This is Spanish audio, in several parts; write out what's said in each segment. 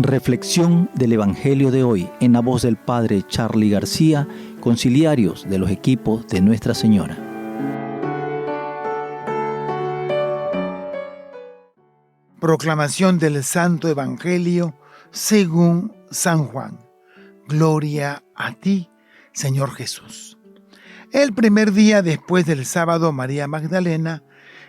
Reflexión del Evangelio de hoy en la voz del Padre Charly García, conciliarios de los equipos de Nuestra Señora. Proclamación del Santo Evangelio según San Juan. Gloria a ti, Señor Jesús. El primer día después del sábado, María Magdalena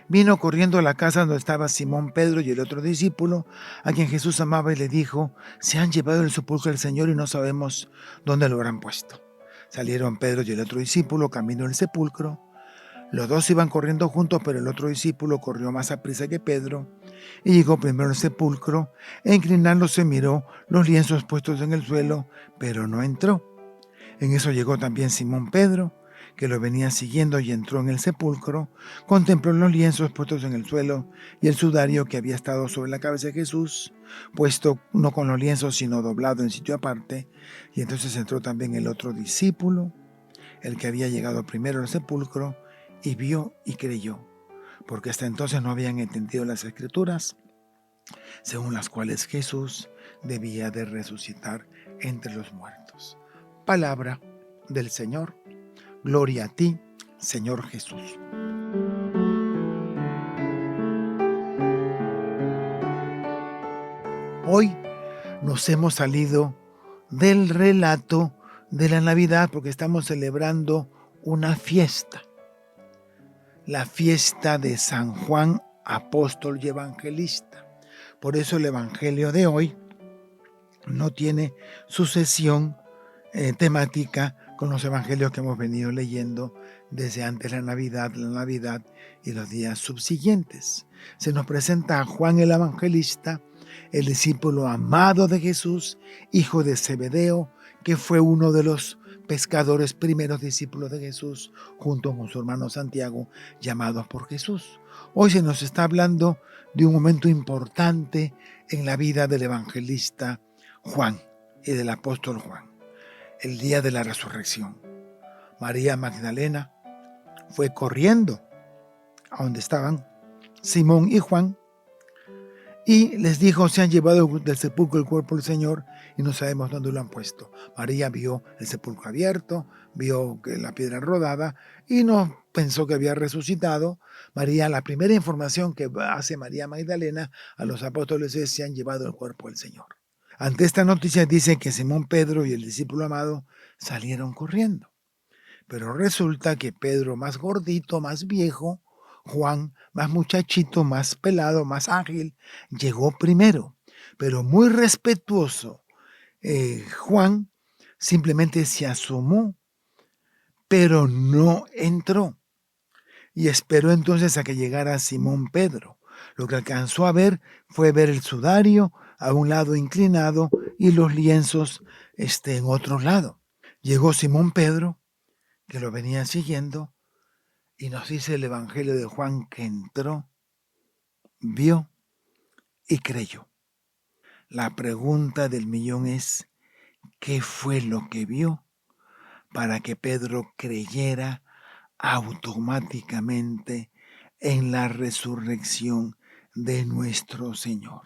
vino corriendo a la casa donde estaba Simón Pedro y el otro discípulo, a quien Jesús amaba, y le dijo: se han llevado el sepulcro del Señor y no sabemos dónde lo habrán puesto. Salieron Pedro y el otro discípulo camino al sepulcro. Los dos iban corriendo juntos, pero el otro discípulo corrió más aprisa que Pedro y llegó primero al sepulcro, e inclinándose miró los lienzos puestos en el suelo, pero no entró. En eso llegó también Simón Pedro, que lo venía siguiendo, y entró en el sepulcro, contempló los lienzos puestos en el suelo y el sudario que había estado sobre la cabeza de Jesús, puesto no con los lienzos sino doblado en sitio aparte. Y entonces entró también el otro discípulo, el que había llegado primero al sepulcro, y vio y creyó, porque hasta entonces no habían entendido las Escrituras, según las cuales Jesús debía de resucitar entre los muertos. Palabra del Señor. Gloria a ti, Señor Jesús. Hoy nos hemos salido del relato de la Navidad porque estamos celebrando una fiesta. La fiesta de San Juan, apóstol y evangelista. Por eso el Evangelio de hoy no tiene sucesión temática con los evangelios que hemos venido leyendo desde antes la Navidad y los días subsiguientes. Se nos presenta a Juan el evangelista, el discípulo amado de Jesús, hijo de Zebedeo, que fue uno de los pescadores primeros discípulos de Jesús, junto con su hermano Santiago, llamados por Jesús. Hoy se nos está hablando de un momento importante en la vida del evangelista Juan y del apóstol Juan. El día de la resurrección. María Magdalena fue corriendo a donde estaban Simón y Juan y les dijo: se han llevado del sepulcro el cuerpo del Señor y no sabemos dónde lo han puesto. María vio el sepulcro abierto, vio que la piedra rodada y no pensó que había resucitado. María, la primera información que hace María Magdalena a los apóstoles es: se han llevado el cuerpo del Señor. Ante esta noticia dice que Simón Pedro y el discípulo amado salieron corriendo. Pero resulta que Pedro, más gordito, más viejo, Juan, más muchachito, más pelado, más ágil, llegó primero. Pero muy respetuoso, Juan simplemente se asomó, pero no entró. Y esperó entonces a que llegara Simón Pedro. Lo que alcanzó a ver fue ver el sudario a un lado inclinado y los lienzos en otro lado. Llegó Simón Pedro, que lo venía siguiendo, y nos dice el Evangelio de Juan que entró, vio y creyó. La pregunta del millón es: ¿qué fue lo que vio para que Pedro creyera automáticamente en la resurrección de nuestro Señor?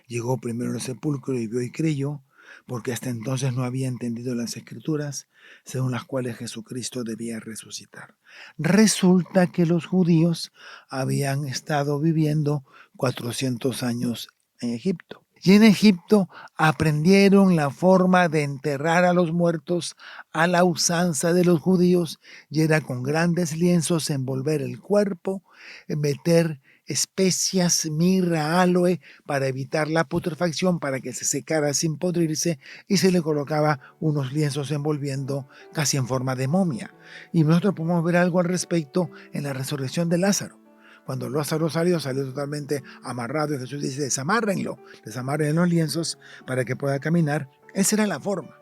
Llegó primero al sepulcro y vio y creyó, porque hasta entonces no había entendido las Escrituras, según las cuales Jesucristo debía resucitar. Resulta que los judíos habían estado viviendo 400 años en Egipto. Y en Egipto aprendieron la forma de enterrar a los muertos a la usanza de los judíos, y era con grandes lienzos envolver el cuerpo, meter especias, mirra, aloe, para evitar la putrefacción, para que se secara sin podrirse, y se le colocaba unos lienzos envolviendo casi en forma de momia. Y nosotros podemos ver algo al respecto en la resurrección de Lázaro. Cuando Lázaro salió totalmente amarrado, y Jesús dice: desamarren los lienzos para que pueda caminar. Esa era la forma.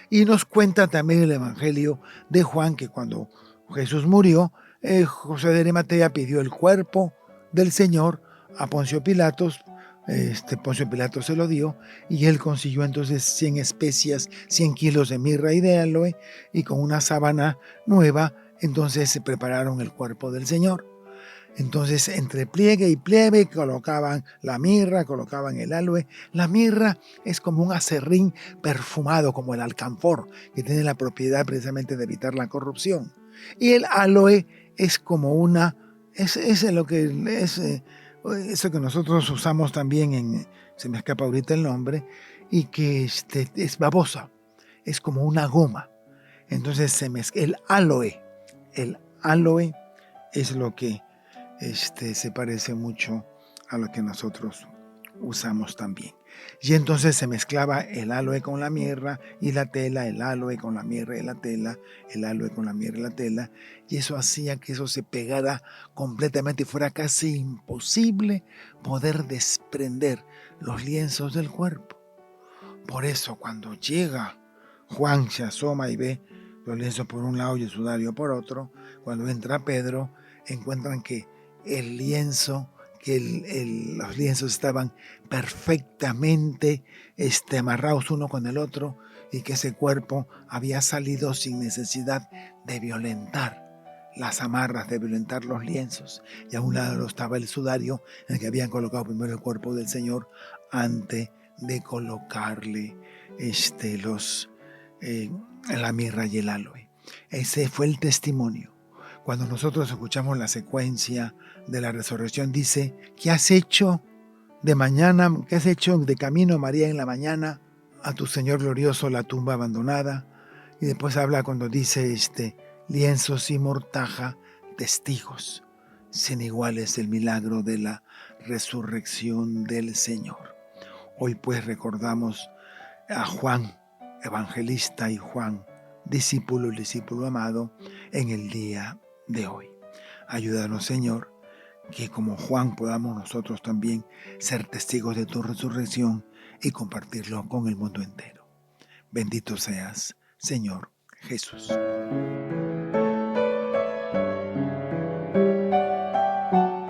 Y nos cuenta también el Evangelio de Juan que cuando Jesús murió, José de Arimatea pidió el cuerpo del Señor a Poncio Pilatos. Poncio Pilatos se lo dio, y él consiguió entonces 100 especias, 100 kilos de mirra y de aloe, y con una sábana nueva entonces se prepararon el cuerpo del Señor. Entonces, entre pliegue y pliegue colocaban la mirra, colocaban el aloe. La mirra es como un aserrín perfumado, como el alcanfor, que tiene la propiedad precisamente de evitar la corrupción. Y el aloe es como eso que nosotros usamos también se me escapa ahorita el nombre, y que es babosa, es como una goma. Entonces el aloe es lo que se parece mucho a lo que nosotros usamos también. Y entonces se mezclaba el aloe con la mirra y la tela, el aloe con la mirra y la tela, el aloe con la mirra y la tela, y eso hacía que eso se pegara completamente y fuera casi imposible poder desprender los lienzos del cuerpo. Por eso cuando llega Juan, se asoma y ve los lienzos por un lado y el sudario por otro, cuando entra Pedro encuentran que el lienzo, los lienzos estaban perfectamente amarrados uno con el otro y que ese cuerpo había salido sin necesidad de violentar las amarras, de violentar los lienzos. Y a un lado estaba el sudario en el que habían colocado primero el cuerpo del Señor antes de colocarle la mirra y el aloe. Ese fue el testimonio. Cuando nosotros escuchamos la secuencia de la resurrección, dice: ¿qué has hecho de mañana? ¿Qué has hecho de camino, María, en la mañana a tu Señor glorioso, la tumba abandonada? Y después habla cuando dice lienzos y mortaja, testigos sin iguales del milagro de la resurrección del Señor. Hoy pues recordamos a Juan, evangelista, y Juan, discípulo, el discípulo amado, en el día de hoy. Ayúdanos, Señor, que como Juan podamos nosotros también ser testigos de tu resurrección y compartirlo con el mundo entero. Bendito seas, Señor Jesús.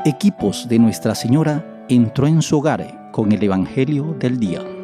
Equipos de Nuestra Señora entró en su hogar con el Evangelio del día.